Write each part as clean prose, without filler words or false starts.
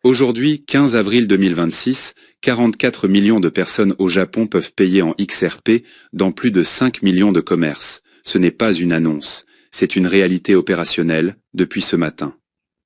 Aujourd'hui, 15 avril 2026, 44 millions de personnes au Japon peuvent payer en XRP dans plus de 5 millions de commerces. Ce n'est pas une annonce, c'est une réalité opérationnelle depuis ce matin.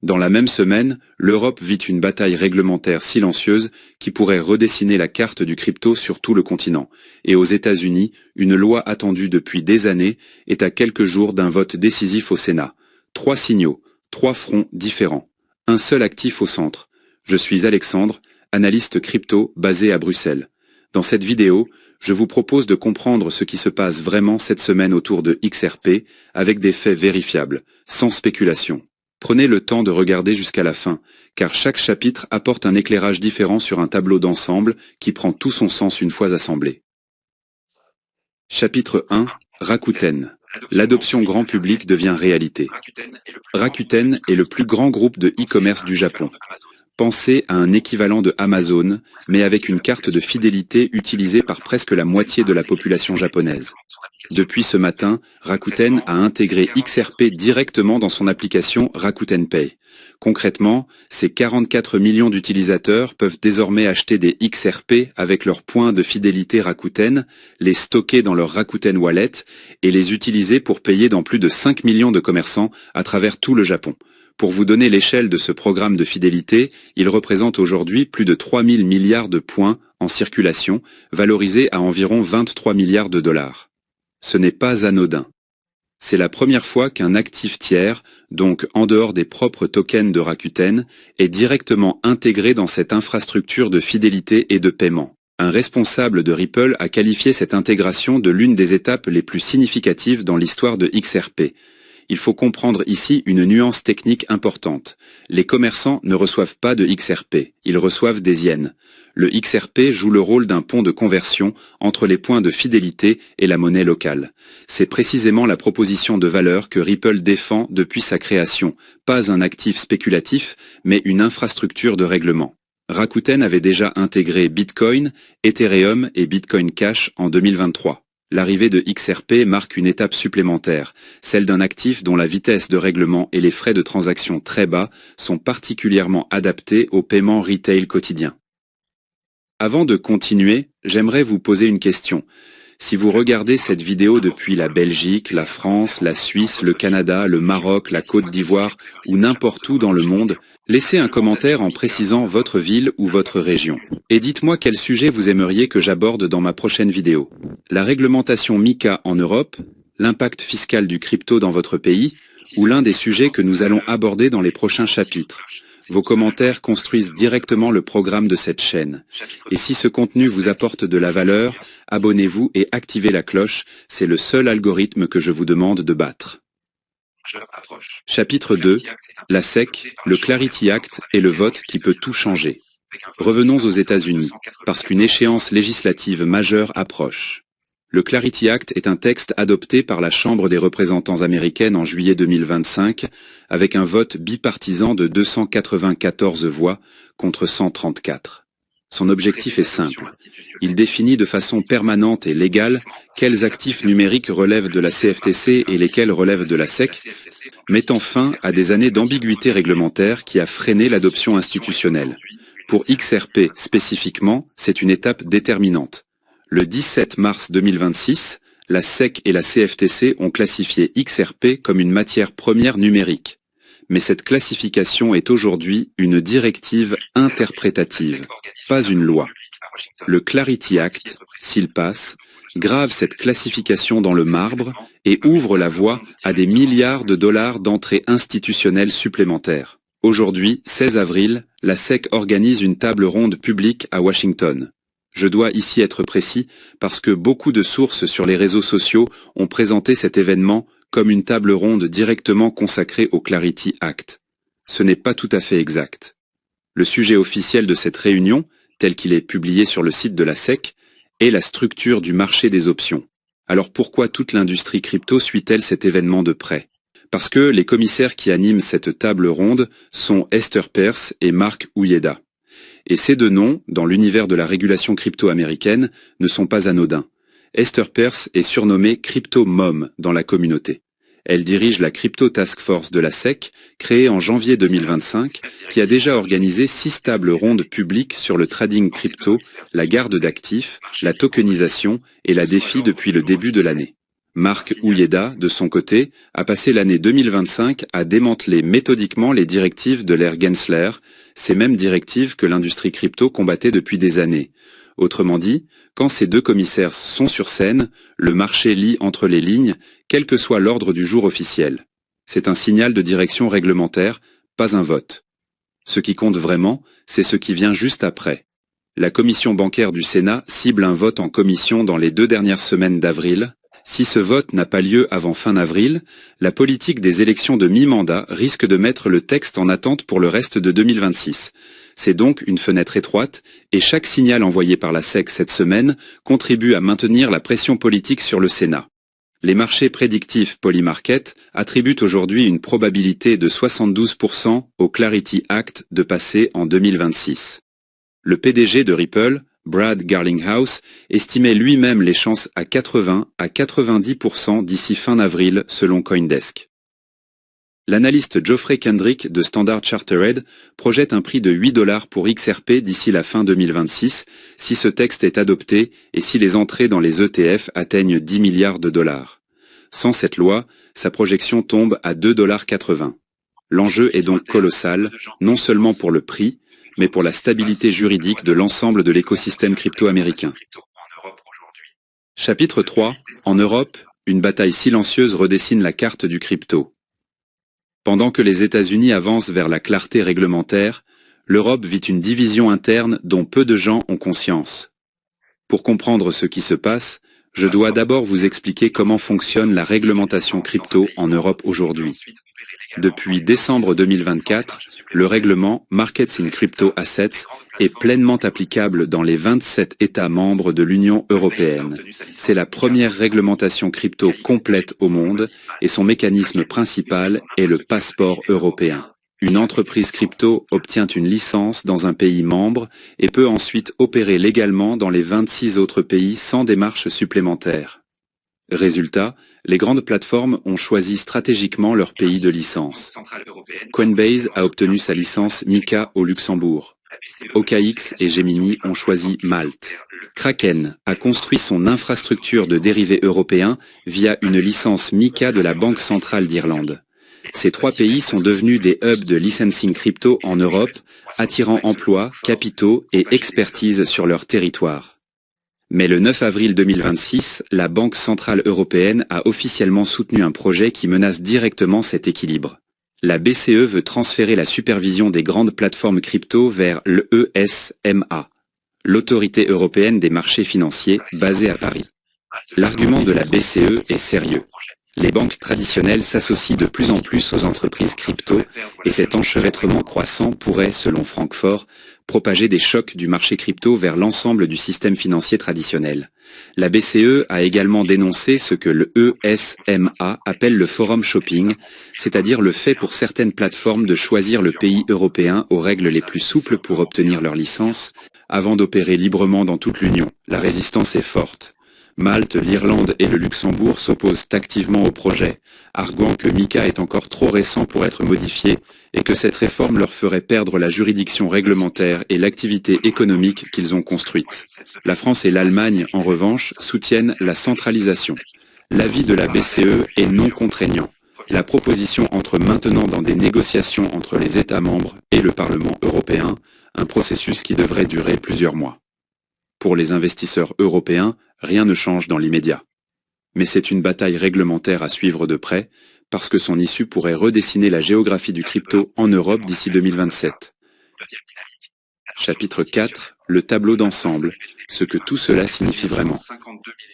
Dans la même semaine, l'Europe vit une bataille réglementaire silencieuse qui pourrait redessiner la carte du crypto sur tout le continent. Et aux États-Unis, une loi attendue depuis des années est à quelques jours d'un vote décisif au Sénat. 3 signaux, 3 fronts différents, un seul actif au centre. Je suis Alexandre, analyste crypto basé à Bruxelles. Dans cette vidéo, je vous propose de comprendre ce qui se passe vraiment cette semaine autour de XRP avec des faits vérifiables, sans spéculation. Prenez le temps de regarder jusqu'à la fin, car chaque chapitre apporte un éclairage différent sur un tableau d'ensemble qui prend tout son sens une fois assemblé. Chapitre 1. Rakuten. L'adoption grand public devient réalité. Rakuten est le plus grand groupe de e-commerce du Japon. Pensez à un équivalent de Amazon, mais avec une carte de fidélité utilisée par presque la moitié de la population japonaise. Depuis ce matin, Rakuten a intégré XRP directement dans son application Rakuten Pay. Concrètement, ces 44 millions d'utilisateurs peuvent désormais acheter des XRP avec leurs points de fidélité Rakuten, les stocker dans leur Rakuten Wallet et les utiliser pour payer dans plus de 5 millions de commerçants à travers tout le Japon. Pour vous donner l'échelle de ce programme de fidélité, il représente aujourd'hui plus de 3 000 milliards de points en circulation, valorisés à environ 23 milliards de dollars. Ce n'est pas anodin. C'est la première fois qu'un actif tiers, donc en dehors des propres tokens de Rakuten, est directement intégré dans cette infrastructure de fidélité et de paiement. Un responsable de Ripple a qualifié cette intégration de l'une des étapes les plus significatives dans l'histoire de XRP. Il faut comprendre ici une nuance technique importante. Les commerçants ne reçoivent pas de XRP, ils reçoivent des yens. Le XRP joue le rôle d'un pont de conversion entre les points de fidélité et la monnaie locale. C'est précisément la proposition de valeur que Ripple défend depuis sa création, pas un actif spéculatif, mais une infrastructure de règlement. Rakuten avait déjà intégré Bitcoin, Ethereum et Bitcoin Cash en 2023. L'arrivée de XRP marque une étape supplémentaire, celle d'un actif dont la vitesse de règlement et les frais de transaction très bas sont particulièrement adaptés au paiement retail quotidien. Avant de continuer, j'aimerais vous poser une question. Si vous regardez cette vidéo depuis la Belgique, la France, la Suisse, le Canada, le Maroc, la Côte d'Ivoire ou n'importe où dans le monde, laissez un commentaire en précisant votre ville ou votre région. Et dites-moi quel sujet vous aimeriez que j'aborde dans ma prochaine vidéo. La réglementation MiCA en Europe, l'impact fiscal du crypto dans votre pays, ou l'un des sujets que nous allons aborder dans les prochains chapitres. Vos commentaires construisent directement le programme de cette chaîne. Et si ce contenu vous apporte de la valeur, abonnez-vous et activez la cloche, c'est le seul algorithme que je vous demande de battre. Chapitre 2. La SEC, le Clarity Act et le vote qui peut tout changer. Revenons aux États-Unis, parce qu'une échéance législative majeure approche. Le Clarity Act est un texte adopté par la Chambre des représentants américaine en juillet 2025, avec un vote bipartisan de 294 voix contre 134. Son objectif est simple. Il définit de façon permanente et légale quels actifs numériques relèvent de la CFTC et lesquels relèvent de la SEC, mettant fin à des années d'ambiguïté réglementaire qui a freiné l'adoption institutionnelle. Pour XRP spécifiquement, c'est une étape déterminante. Le 17 mars 2026, la SEC et la CFTC ont classifié XRP comme une matière première numérique. Mais cette classification est aujourd'hui une directive interprétative, pas une loi. Le Clarity Act, s'il passe, grave cette classification dans le marbre et ouvre la voie à des milliards de dollars d'entrées institutionnelles supplémentaires. Aujourd'hui, 16 avril, la SEC organise une table ronde publique à Washington. Je dois ici être précis parce que beaucoup de sources sur les réseaux sociaux ont présenté cet événement comme une table ronde directement consacrée au Clarity Act. Ce n'est pas tout à fait exact. Le sujet officiel de cette réunion, tel qu'il est publié sur le site de la SEC, est la structure du marché des options. Alors pourquoi toute l'industrie crypto suit-elle cet événement de près? Parce que les commissaires qui animent cette table ronde sont Hester Peirce et Mark Uyeda. Et ces deux noms, dans l'univers de la régulation crypto américaine, ne sont pas anodins. Hester Peirce est surnommée Crypto Mom dans la communauté. Elle dirige la Crypto Task Force de la SEC, créée en janvier 2025, qui a déjà organisé 6 tables rondes publiques sur le trading crypto, la garde d'actifs, la tokenisation et la DeFi depuis le début de l'année. Marc Ouyeda, de son côté, a passé l'année 2025 à démanteler méthodiquement les directives de l'ère Gensler, ces mêmes directives que l'industrie crypto combattait depuis des années. Autrement dit, quand ces deux commissaires sont sur scène, le marché lit entre les lignes, quel que soit l'ordre du jour officiel. C'est un signal de direction réglementaire, pas un vote. Ce qui compte vraiment, c'est ce qui vient juste après. La commission bancaire du Sénat cible un vote en commission dans les 2 dernières semaines d'avril. Si ce vote n'a pas lieu avant fin avril, la politique des élections de mi-mandat risque de mettre le texte en attente pour le reste de 2026. C'est donc une fenêtre étroite, et chaque signal envoyé par la SEC cette semaine contribue à maintenir la pression politique sur le Sénat. Les marchés prédictifs Polymarket attribuent aujourd'hui une probabilité de 72% au Clarity Act de passer en 2026. Le PDG de Ripple, Brad Garlinghouse, estimait lui-même les chances à 80 à 90% d'ici fin avril selon CoinDesk. L'analyste Geoffrey Kendrick de Standard Chartered projette un prix de $8 pour XRP d'ici la fin 2026 si ce texte est adopté et si les entrées dans les ETF atteignent 10 milliards de dollars. Sans cette loi, sa projection tombe à $2,80. L'enjeu est donc colossal, non seulement pour le prix, mais pour la stabilité juridique de l'ensemble de l'écosystème crypto-américain. Chapitre 3. En Europe, une bataille silencieuse redessine la carte du crypto. Pendant que les États-Unis avancent vers la clarté réglementaire, l'Europe vit une division interne dont peu de gens ont conscience. Pour comprendre ce qui se passe, je dois d'abord vous expliquer comment fonctionne la réglementation crypto en Europe aujourd'hui. Depuis décembre 2024, le règlement Markets in Crypto Assets est pleinement applicable dans les 27 États membres de l'Union européenne. C'est la première réglementation crypto complète au monde et son mécanisme principal est le passeport européen. Une entreprise crypto obtient une licence dans un pays membre et peut ensuite opérer légalement dans les 26 autres pays sans démarche supplémentaire. Résultat, les grandes plateformes ont choisi stratégiquement leur pays de licence. Coinbase a obtenu sa licence MiCA au Luxembourg. OKX et Gemini ont choisi Malte. Kraken a construit son infrastructure de dérivés européens via une licence MiCA de la Banque centrale d'Irlande. Ces 3 pays sont devenus des hubs de licensing crypto en Europe, attirant emplois, capitaux et expertise sur leur territoire. Mais le 9 avril 2026, la Banque centrale européenne a officiellement soutenu un projet qui menace directement cet équilibre. La BCE veut transférer la supervision des grandes plateformes crypto vers l'ESMA, l'Autorité européenne des marchés financiers, basée à Paris. L'argument de la BCE est sérieux. Les banques traditionnelles s'associent de plus en plus aux entreprises crypto, et cet enchevêtrement croissant pourrait, selon Francfort, propager des chocs du marché crypto vers l'ensemble du système financier traditionnel. La BCE a également dénoncé ce que le ESMA appelle le forum shopping, c'est-à-dire le fait pour certaines plateformes de choisir le pays européen aux règles les plus souples pour obtenir leur licence, avant d'opérer librement dans toute l'Union. La résistance est forte. Malte, l'Irlande et le Luxembourg s'opposent activement au projet, arguant que MiCA est encore trop récent pour être modifié et que cette réforme leur ferait perdre la juridiction réglementaire et l'activité économique qu'ils ont construite. La France et l'Allemagne, en revanche, soutiennent la centralisation. L'avis de la BCE est non contraignant. La proposition entre maintenant dans des négociations entre les États membres et le Parlement européen, un processus qui devrait durer plusieurs mois. Pour les investisseurs européens, rien ne change dans l'immédiat. Mais c'est une bataille réglementaire à suivre de près, parce que son issue pourrait redessiner la géographie du crypto en Europe d'ici 2027. Chapitre 4. Le tableau d'ensemble. Ce que tout cela signifie vraiment.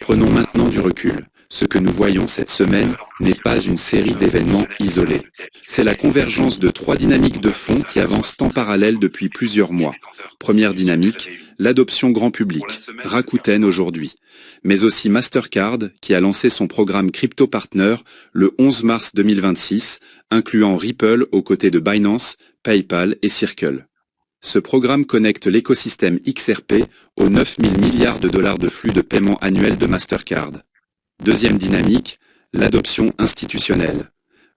Prenons maintenant du recul. Ce que nous voyons cette semaine n'est pas une série d'événements isolés. C'est la convergence de 3 dynamiques de fond qui avancent en parallèle depuis plusieurs mois. Première dynamique, l'adoption grand public, Rakuten aujourd'hui. Mais aussi Mastercard, qui a lancé son programme Crypto Partner le 11 mars 2026, incluant Ripple aux côtés de Binance, PayPal et Circle. Ce programme connecte l'écosystème XRP aux 9 000 milliards de dollars de flux de paiement annuel de Mastercard. Deuxième dynamique, L'adoption institutionnelle.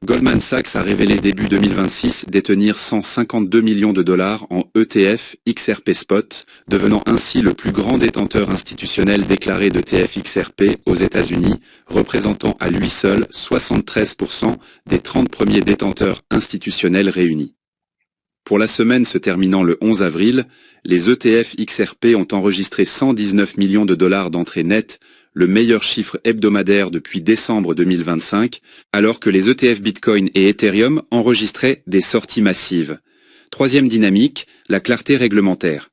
Goldman Sachs a révélé début 2026 détenir 152 millions de dollars en ETF XRP Spot, devenant ainsi le plus grand détenteur institutionnel déclaré d'ETF XRP aux États-Unis, représentant à lui seul 73% des 30 premiers détenteurs institutionnels réunis. Pour la semaine se terminant le 11 avril, les ETF XRP ont enregistré 119 millions de dollars d'entrées nettes, le meilleur chiffre hebdomadaire depuis décembre 2025, alors que les ETF Bitcoin et Ethereum enregistraient des sorties massives. Troisième dynamique, la clarté réglementaire.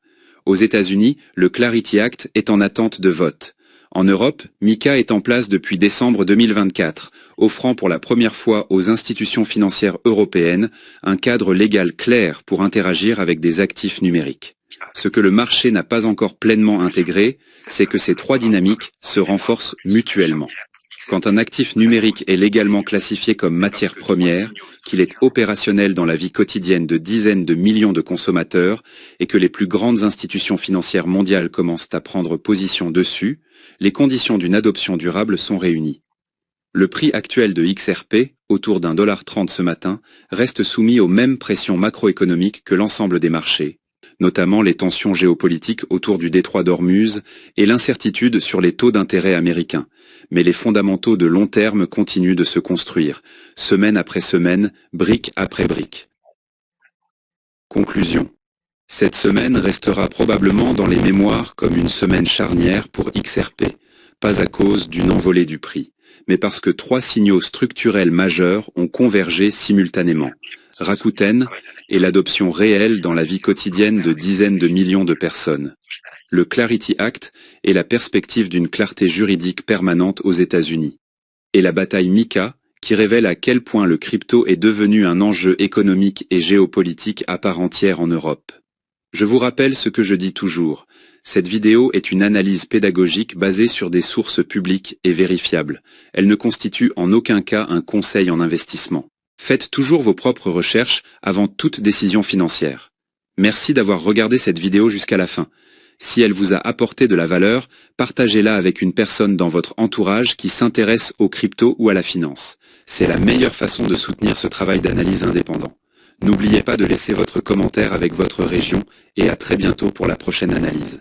Aux États-Unis, le Clarity Act est en attente de vote. En Europe, MiCA est en place depuis décembre 2024, offrant pour la première fois aux institutions financières européennes un cadre légal clair pour interagir avec des actifs numériques. Ce que le marché n'a pas encore pleinement intégré, c'est que ces trois dynamiques se renforcent mutuellement. Quand un actif numérique est légalement classifié comme matière première, qu'il est opérationnel dans la vie quotidienne de dizaines de millions de consommateurs et que les plus grandes institutions financières mondiales commencent à prendre position dessus, les conditions d'une adoption durable sont réunies. Le prix actuel de XRP, autour d'1,30 $ ce matin, reste soumis aux mêmes pressions macroéconomiques que l'ensemble des marchés, notamment les tensions géopolitiques autour du détroit d'Ormuz et l'incertitude sur les taux d'intérêt américains. Mais les fondamentaux de long terme continuent de se construire, semaine après semaine, brique après brique. Conclusion. Cette semaine restera probablement dans les mémoires comme une semaine charnière pour XRP, pas à cause d'une envolée du prix, mais parce que trois signaux structurels majeurs ont convergé simultanément. Rakuten et l'adoption réelle dans la vie quotidienne de dizaines de millions de personnes. Le Clarity Act et la perspective d'une clarté juridique permanente aux États-Unis. Et la bataille MiCA, qui révèle à quel point le crypto est devenu un enjeu économique et géopolitique à part entière en Europe. Je vous rappelle ce que je dis toujours. Cette vidéo est une analyse pédagogique basée sur des sources publiques et vérifiables. Elle ne constitue en aucun cas un conseil en investissement. Faites toujours vos propres recherches avant toute décision financière. Merci d'avoir regardé cette vidéo jusqu'à la fin. Si elle vous a apporté de la valeur, partagez-la avec une personne dans votre entourage qui s'intéresse aux cryptos ou à la finance. C'est la meilleure façon de soutenir ce travail d'analyse indépendant. N'oubliez pas de laisser votre commentaire avec votre région et à très bientôt pour la prochaine analyse.